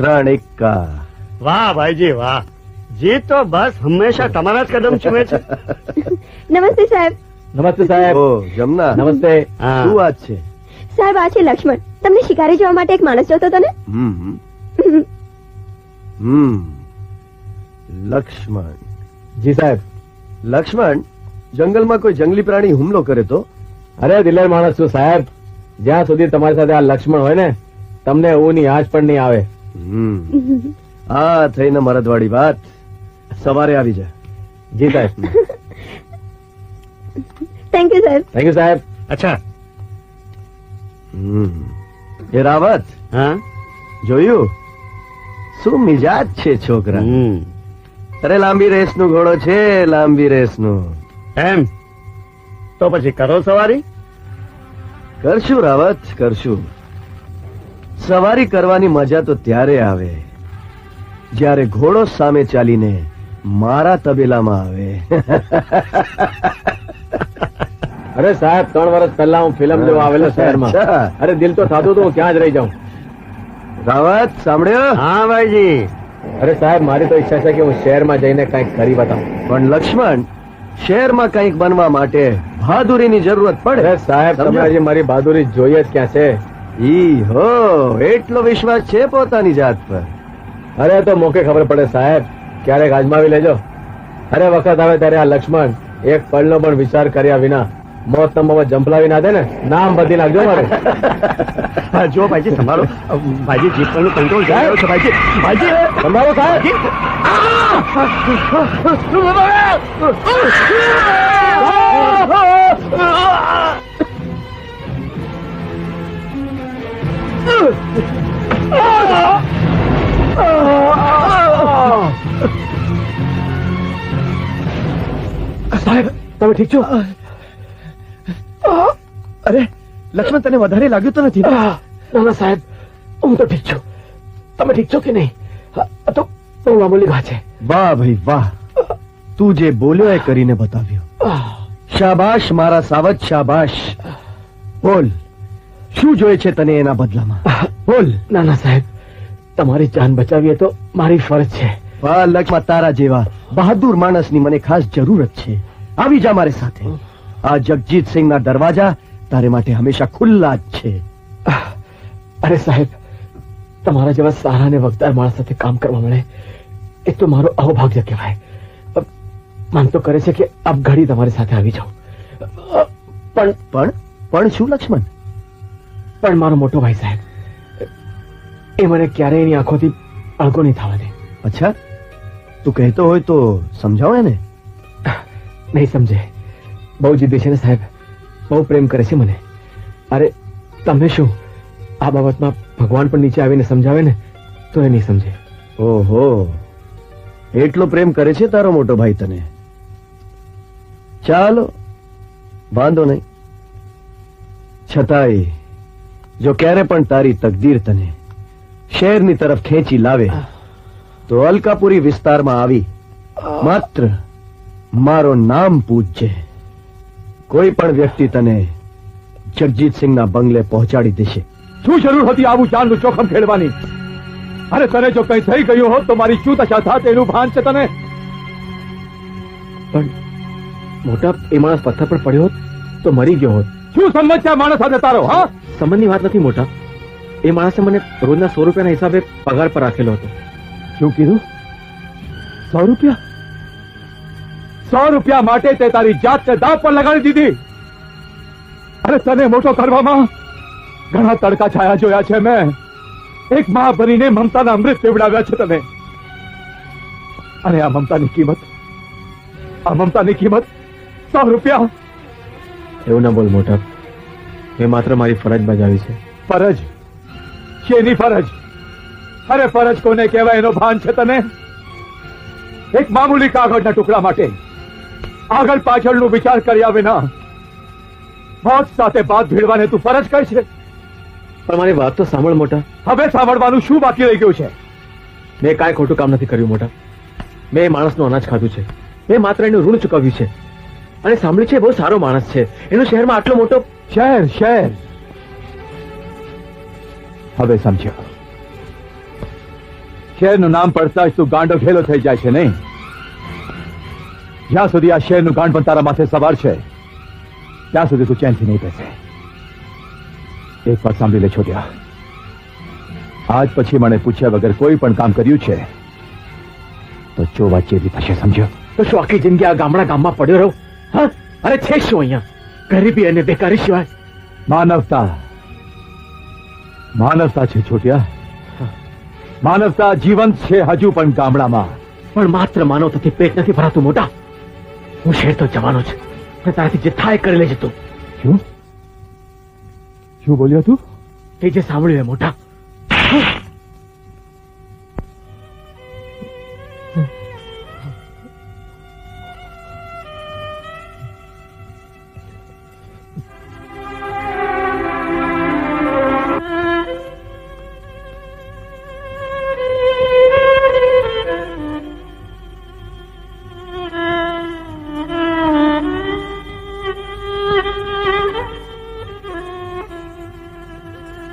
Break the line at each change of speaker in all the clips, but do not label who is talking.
3 એક્કા.
વાહ ભાઈજી વાહ. જીત તો બસ હંમેશા તમારા જ કદમ ચૂમે છે.
નમસ્તે સાહેબ.
નમસ્તે સાહેબ.
ઓ જમના,
નમસ્તે.
હા.
શું વાત છે?
સાહેબ આ છે લક્ષ્મણ. તમને શિકારી જોવા માટે એક માણસ જોતો હતો ને?
લક્ષ્મણ.
જી સાહેબ.
લક્ષ્મણ, જંગલમાં કોઈ જંગલી પ્રાણી હુમલો કરે તો?
અરે દિલેર માણસ છું સાહેબ. જ્યાં સુધી તમારી સાથે આ લક્ષ્મણ હોય ને, તમને ઊની આંચ પણ નહીં આવે.
આ થઈને મરદવાળી વાત. સવારે આવી જા.
જી સાહેબ.
થેન્ક યુ સાહેબ.
થેન્ક યુ સાહેબ.
અચ્છા.
એ રાવત,
હા.
જોયું શું મિજાજ છે છોકરા? અરે લાંબી રેસ નું ઘોડો છે, લાંબી રેસ નું.
એમ તો પછી કરો સવારી.
કરશું રાવત, કરશું. સવારી કરવાની મજા તો ત્યારે આવે જ્યારે ઘોડો સામે ચાલીને મારા તબેલામાં આવે.
અરે સાહેબ 3 વર્ષ પહેલા હું ફિલ્મ જોવા આવેલો શહેરમાં.
અચ્છા.
અરે દિલ તો થતું હતું હું ક્યાં જ રહી જાઉં.
રાવત સાંભળ્યો?
હા ભાઈજી.
અરે સાહેબ મારી તો ઈચ્છા છે કે હું શહેરમાં જઈને કંઈક કરી બતાવું.
પણ લક્ષ્મણ, શહેરમાં કંઈક બનવા માટે બહાદુરીની જરૂરત પડે.
અરે સાહેબ તમે હજી મારી બહાદુરી જોઈએ જ ક્યાં છે?
ઈ હો, એટલો વિશ્વાસ છે પોતાની જાત પર?
અરે તો મોકે ખબર પડે સાહેબ, ક્યારેક આજમાવી લેજો. અરે વખત આવે ત્યારે આ લક્ષ્મણ એક પળનો પણ વિચાર કર્યા વિના મોત નંબરમાં જંપલાવી ના દે ને, નામ બદલી નાખજો મારે.
જો ભાઈજી સંભાળો. ભાઈજી જીત પરનું કંટ્રોલ જાય છે ભાઈજી. ભાઈજી
સંભાળો સાહેબ. સાહેબ તમે ઠીક છો?
અરે લક્ષ્મણ, તને વધારે લાગ્યું તો નથી?
ના ના સાહેબ હું તો ઠીક છું. તમે ઠીક છો કે નહીં? આ તો બહુ મામૂલી વાત છે.
વાહ ભાઈ વાહ, તું જે બોલ્યો એ કરીને બતાવ્યો. શાબાશ મારા સાવજ, શાબાશ. બોલ, શું જોઈએ છે તને એના બદલામાં? બોલ.
ના ના સાહેબ, તમારી જાન બચાવી એ તો મારી ફરજ છે.
વાહ લક્ષ્મણ, તારા જેવા બહાદુર માણસની મને ખાસ જરૂરત છે. આવી જા મારી સાથે. આ જગજીતસિંહના દરવાજા તારે માટે હંમેશા ખુલ્લા જ છે.
અરે સાહેબ, તમારા જેવા સારા અને વક્તાર માણસ સાથે કામ કરવા મળે એ તો મારો અહોભાગ્ય કહેવાય. મન તો કરે છે કે આપ ઘડી તમારી સાથે આવી જાઉં.
પણ પણ પણ શું લક્ષ્મણ?
પણ મારો મોટો ભાઈ સાહેબ એ મને ક્યારેય એની આંખોથી અળગો નહીં થવા દે.
અચ્છા, તું કહેતો હોય તો સમજાવો ને.
નહીં સમજે. બહુ જિદ્દી છે ને સાહેબ, બહુ પ્રેમ કરે છે મને. અરે તમે શું, આ બાબતમાં ભગવાન પણ નીચે આવીને સમજાવે ને તો એ નહીં સમજે.
ઓહો, એટલો પ્રેમ કરે છે તારો મોટો ભાઈ તને? ચાલો વાંધો નહીં. છતાંય જો ક્યારે પણ તારી તકદીર તને શહેરની તરફ ખેંચી લાવે તો અલકાપુરી વિસ્તારમાં આવી માત્ર મારો નામ પૂછજે. કોઈ પણ વ્યક્તિ તને જગજીતસિંહના બંગલે પહોંચાડી દેશે.
શું જરૂર હતી આવું જાનનું જોખમ ખેડવાની? અરે તને જો કઈ થઈ ગયું હોત તો મારી શું દશા થાત એનું ભાન છે તને? પણ મોટા એ માણસ પથ્થર પર પડ્યો હોત તો મરી ગયો હોત. શું સંબંધ છે આ માણસ સાથે તારો? હા, સંબંધની વાત નથી મોટા. એ માણસે મને રોજના 100 રૂપિયાના હિસાબે પગાર પર રાખેલો હતો. શું કીધું? 100 રૂપિયા? 100 રૂપિયા માટે તે તારી જાતને દાવ પર લગાડી દીધી. અરે તને મોટો કરવામાં ઘણા તડકા છાયા જોયા છે મેં. એક માં બનીને મમતાના અમૃત પીવડાવ્યા છે તને. અને આ મમતાની કિંમત 100 રૂપિયા. એવું ના બોલ મોટા. મેં માત્ર મારી ફરજ બજાવી છે. ફરજ? શેની ફરજ? અરે ફરજ કોને કહેવાય એનો ભાન છે તને? એક મામૂલી કાગળના ટુકડા માટે આગળ પાછળનું વિચાર કર્યા વિના મોત સાથે બાદ ભીડવાને તું ફરજ કહે છે? પણ મારી વાત તો સાંભળ મોટા. હવે સાંભળવાનું શું બાકી રહી ગયું છે? મેં કાંઈ ખોટું કામ નથી કર્યું મોટા. મેં માણસનું અનાજ ખાધું છે. મેં માત્ર એનું ઋણ ચૂકવ્યું છે. અને સાંભળ્યું છે બહુ સારો માણસ છે. એનો શહેરમાં આટલો મોટો શહેર. હવે સમજ્યો. શેરનું નામ પડતા જ તું ગાંડો ઘેલો થઈ જાય છે નહીં? જ્યાં સુધી આ શેરનું ગાંડ પણ તારા માથે સવાર છે ત્યાં સુધી તું ચેનથી નહીં બેસે. એક વાત સાંભળી લે છોટ્યા, આજ પછી મને પૂછ્યા વગર કોઈ પણ કામ કર્યું છે તો જોવા જેવી થશે, સમજ્યો?
તો શું આખી જિંદગી આ ગામમાં પડ્યો રહું? હા, અરે છે શું અહીંયા? ગરીબી અને બેકારી સિવાય
માનવતા છે છોટ્યા. માનવતા જીવંત છે હજુ પણ ગામડામાં.
પણ માત્ર માનવતાથી પેટ નથી ભરાતું મોટા. હું શહેર તો જવાનો જ, પણ તારાથી જે થાય કરી લેજે તું.
શું બોલ્યો તું?
તે જે સાંભળ્યું એ મોટા.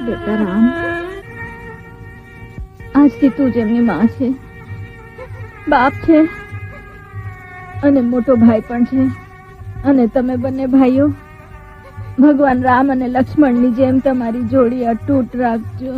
બેટા રામ, આજથી તું જ એમની માં છે, બાપ છે અને મોટો ભાઈ પણ છે. અને તમે બંને ભાઈઓ ભગવાન રામ અને લક્ષ્મણની જેમ તમારી જોડી અતૂટ રાખજો.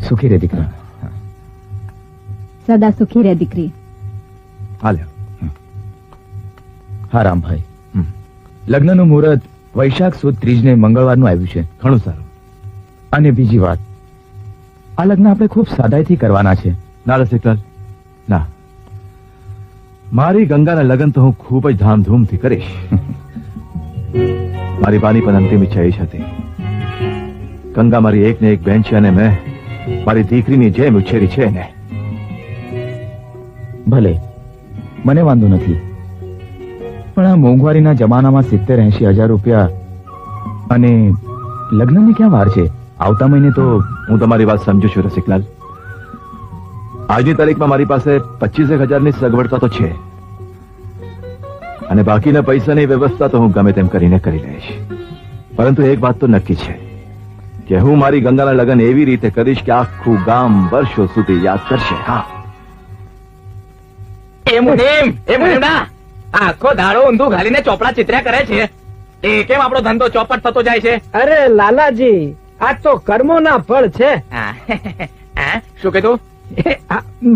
સુખી રે દીકરા.
સદા સુખી રે દીકરી.
હાલ્યો.
હા રામભાઈ, લગ્નનું મુહૂર્ત વૈશાખ સુદ ત્રીજને મંગળવારનું આવ્યું છે.
ઘણું સારું.
અને બીજી વાત, આ લગ્ન આપણે ખૂબ સાદાઈથી કરવાના છે.
ના રસિકલાલ, ના. મારી ગંગાના લગ્ન તો હું ખૂબ જ ધામધૂમથી કરીશ. મારી બાની પણ અંતિમ ઈચ્છા એ જ હતી. ગંગા મારી એક ને એક બેન છે અને મેં મારી દીકરીની જેમ ઉછેરી છે ને.
ભલે, મને વાંધો નથી, પણ આ મોંઘવારીના જમાનામાં 70-80 હજાર રૂપિયા અને લગ્નની ક્યાં વાર છે? આવતા મહિને તો.
હું તમારી વાત સમજુ છું રસિકલાલ. આજની તારીખમાં મારી પાસે 25,000ની સગવડતા તો છે અને બાકીના પૈસાની વ્યવસ્થા તો હું ગમે તેમ કરીને કરી લઈશ. પરંતુ એક વાત તો નક્કી છે કે હું મારી ગંગાના લગ્ન એવી રીતે કરીશ કે આખું ગામ વર્ષો સુધી યાદ કરશે. હા,
આખો દાડો ઊંધું ઘાલીને ચોપડા ચિત્ર્યા કરે છે. એ કેમ આપણો ધંધો ચોપટ થતો જાય છે?
અરે લાલાજી, આ તો કર્મોના ફળ છે.
શું કીધું?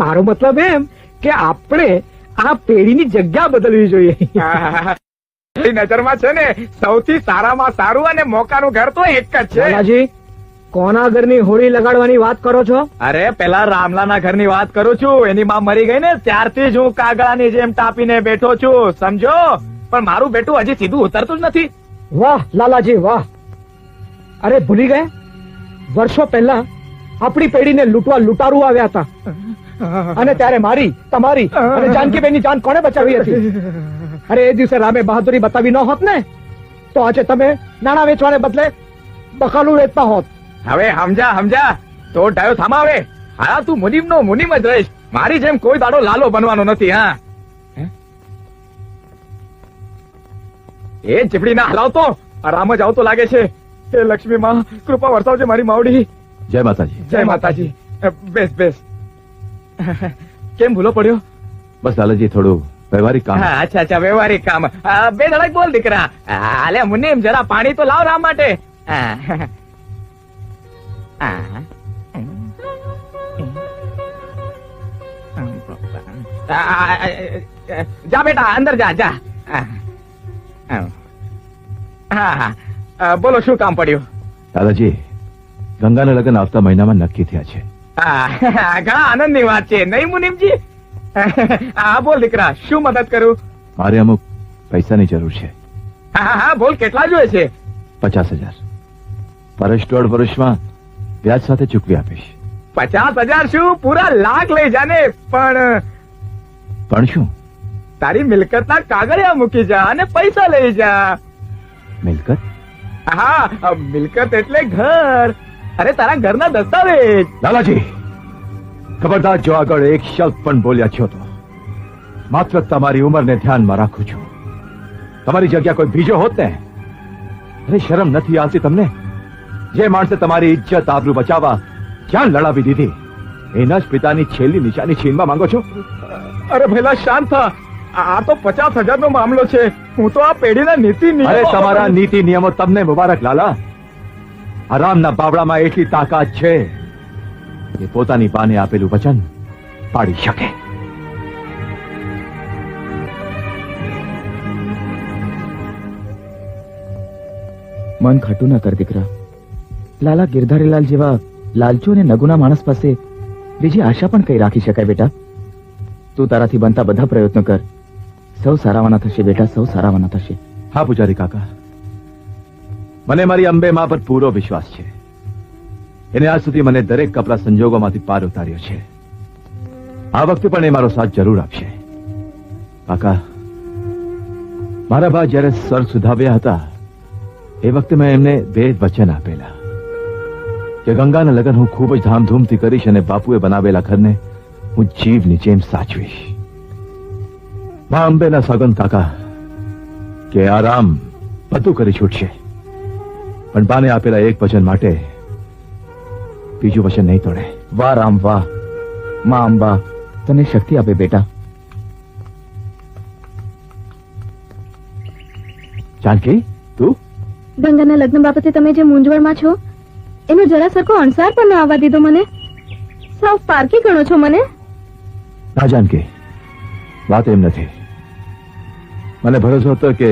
મારો મતલબ એમ કે આપણે આ પેઢીની જગ્યા બદલવી જોઈએ.
નજરમાં છે ને સૌથી સારામાં સારું અને મોકાનું ઘર તો એક જ છે.
લાલાજી, કોના ઘરની હોળી લગાડવાની વાત કરો છો?
અરે પેલા રામલાના ઘરની વાત કરું છું. એની માં મરી ગઈ ને ત્યારથી જ હું કાગળાની જેમ ટાપીને બેઠો છું, સમજો. પણ મારું બેટું હજી સીધું ઉતરતું જ નથી.
વાહ લાલાજી વાહ. અરે ભૂલી ગયા, વર્ષો પહેલા આપણી પેઢીને લૂંટવા લૂંટારૂ આવ્યા હતા અને ત્યારે મારી, તમારી અને જાનકીબેનની જાન કોણે બચાવી હતી? અરે એ દિવસે રામે બહાદુરી બતાવી ન હોત ને તો આજે તમે નાણાં વેચવાને બદલે બકાલું વેચતા હોત.
હવે સમજા તો ડાયો થમાવે. હા, તું મુનિમ નો મુનિમ જ રહીશ. મારી જેમ કોઈ દાડો લાલો બનવાનો નથી. હા, એ ચીપડી ના હલાવતો આરામ જ આવતો લાગે છે. હે લક્ષ્મી માં, કૃપા વરસાવજે મારી માવડી.
જય માતાજી.
જય માતાજી. બેસ. કેમ ભૂલો પડ્યો?
બસ લાલાજી, થોડું વ્યવહારિક કામ.
અચ્છા, વ્યવહારિક કામ. બે ધડક બોલ દીકરા. આલે મુનિમ, જરા પાણી તો લાવ રામ માટે. જા બેટા અંદર જા જા હા બોલો શું કામ પડ્યું?
દાદાજી, ગંગાના લગ્ન આવતા મહિનામાં નક્કી થયા છે.
ઘણા આનંદની વાત છે નહીં મુનિમજી? હા બોલ દીકરા, શું મદદ કરું?
મારે અમુક પૈસાની જરૂર છે.
હા બોલ, કેટલા જોઈએ છે?
50,000. વર્ષ 1.5 વર્ષમાં વ્યાજ સાથે ચૂકવી આપીશ.
50,000 શું, પૂરા લાખ લઈ જાને.
પણ શું?
તારી મિલકતના કાગળિયા મૂકી જા અને પૈસા લઈ જા.
મિલકત?
હા, મિલકત એટલે ઘર. અરે તારા ઘરના દસ્તાવેજ.
દાદાજી, ખબરદાર જો આગળ એક શબ્દ પણ બોલ્યા છો તો માત્ર તમારી ઉંમરને ધ્યાનમાં રાખું છું. તમારી જગ્યા કોઈ બીજો હોત ને. અરે શરમ નથી આવતી તમને? જે માણસે તમારી ઇજ્જત આબરૂ બચાવવા જાન લડાવી દીધી, એના જ પિતાની છેલ્લી નિશાની છીનવા માંગો છો?
અરે ભઈલા શાંત થા. આ તો 50,000 નો મામલો છે. હું તો આ પેઢીના નીતિ
અરે તમારા નીતિ નિયમો તમને મુબારક લાલા. આરામના બાવડામાં એટલી તાકાત છે કે પોતાની પાને આપેલું વચન પાડી શકે.
મન ખટું ન કર દીકરા. લાલા ગિરધારીલાલ જેવા લાલચુ અને નગુના માણસ પાસે બીજી આશા પણ કઈ રાખી શકાય બેટા? તું તારાથી બનતા બધા પ્રયત્નો કર. સૌ સારાવાના થશે બેટા, સૌ સારાવાના થશે.
હા પૂજારી કાકા, મને મારી અંબે માં પર પૂરો વિશ્વાસ છે. એને આજ સુધી મને દરેક કપરા સંજોગોમાંથી પાર ઉતાર્યો છે. આ વખતે પણ એ મારો સાથ જરૂર આપશે. કાકા, મારા બા જ્યારે સર સુધાવ્યા હતા એ વખતે મેં એમને બે વચન આપેલા કે ગંગાના લગ્ન હું ખૂબ જ ધામધૂમથી કરીશ અને બાપુએ બનાવેલા ઘરને હું જીવની જેમ સાચવીશ. મા અંબેના સગન કાકા કે આરામ બધું કરી છૂટશે, પણ બાને આપેલા એક વચન માટે બીજું વચન નહીં તોડે.
વાહ રામ વાહ. માં અંબા તને શક્તિ આપે બેટા.
જાનકી, તું
ગંગાના લગ્ન બાબતે તમે જે મૂંઝવણમાં છો એનો જરા સરખો અણસાર પણ ન આવવા દીધો મને. સાવ પારકી ગણો છો મને.
ના જાનકી, વાત એમ નથી. મને ભરોસો હતો કે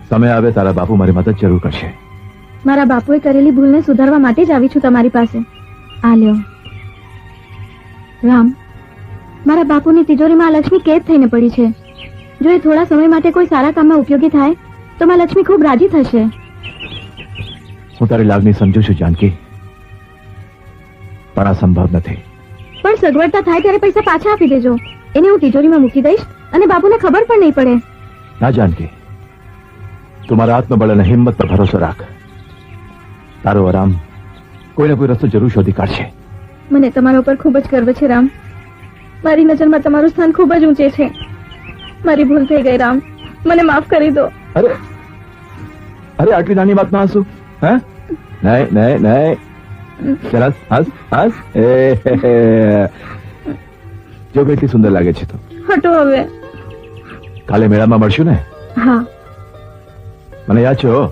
સમય આવે તારા બાપુ મારી મદદ જરૂર કરશે.
મારા બાપુએ કરેલી ભૂલને સુધારવા માટે જ આવી છું તમારી પાસે. આ લ્યો રામ, મારા બાપુની તિજોરીમાં આ લક્ષ્મી કેદ થઈને પડી છે. જો એ થોડા સમય માટે કોઈ સારા કામમાં ઉપયોગી થાય તો માં લક્ષ્મી ખૂબ રાજી થશે.
હું તારી લાગણી સમજુ છું જાનકી, પણ આ સંભવ નથી.
પણ સગવડતા થાય ત્યારે પૈસા પાછા આપી દેજો. એને હું તિજોરીમાં મૂકી દઈશ અને બાપુને ખબર પણ નહીં પડે.
ના જાનકી, તું મારા આત્મબળ અને હિંમત પર ભરોસો રાખ. તારો આરામ કોઈને કોઈ રસ્તો જરૂર શોધી કાઢશે.
મને તમારા ઉપર ખૂબ જ ગર્વ છે રામ. મારી નજરમાં તમારું સ્થાન ખૂબ જ ઊંચે છે. મારી ભૂલ થઈ ગઈ રામ, મને માફ કરી દો.
અરે અરે આટલી નાની વાત ના હસું. હા, નહીં નહીં નહીં. ચાલ હસ હસ. જો કેટલી સુંદર લાગે છે તો.
હટો હવે.
કાલે મેળામાં મળશું ને?
હા.
મને યાદ છે હો,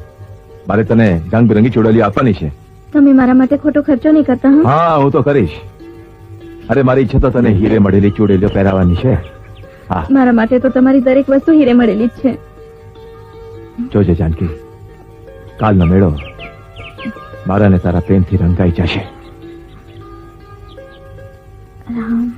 મારે તને રંગબેરંગી ચોડલીઓ આપવાની છે.
તમે મારા માટે ખોટો ખર્ચો નહીં કરતા?
હા, હું તો કરીશ. અરે મારી ઈચ્છા તો તને હીરે મળેલી ચોડલીઓ પહેરાવવાની છે. હા,
મારા માટે તો તમારી દરેક વસ્તુ હીરે મળેલી જ છે.
જોજે જાનકી, કાલનો મેળો મારા ને તારા પ્રેમથી રંગાઈ જશે.
રામ.